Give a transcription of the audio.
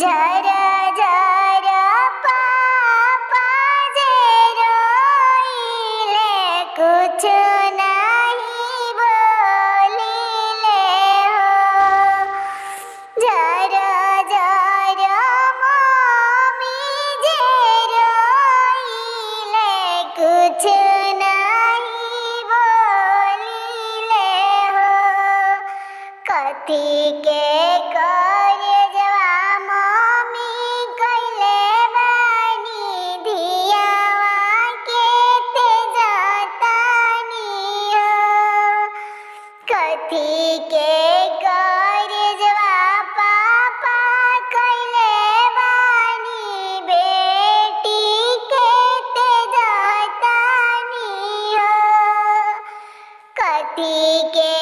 जरा जरा पापा जे रोइले कुछ नहीं बोलिले हो। जरा जरा मम्मी जे रोइले कुछ नहीं बोलिले हो। कथी के करे जवा मम्मी कइले बानी धियावा के ते जातानी हो। कथी के करे जवा पापा कइले बानी बेटी के ते जातानी हो। कथी के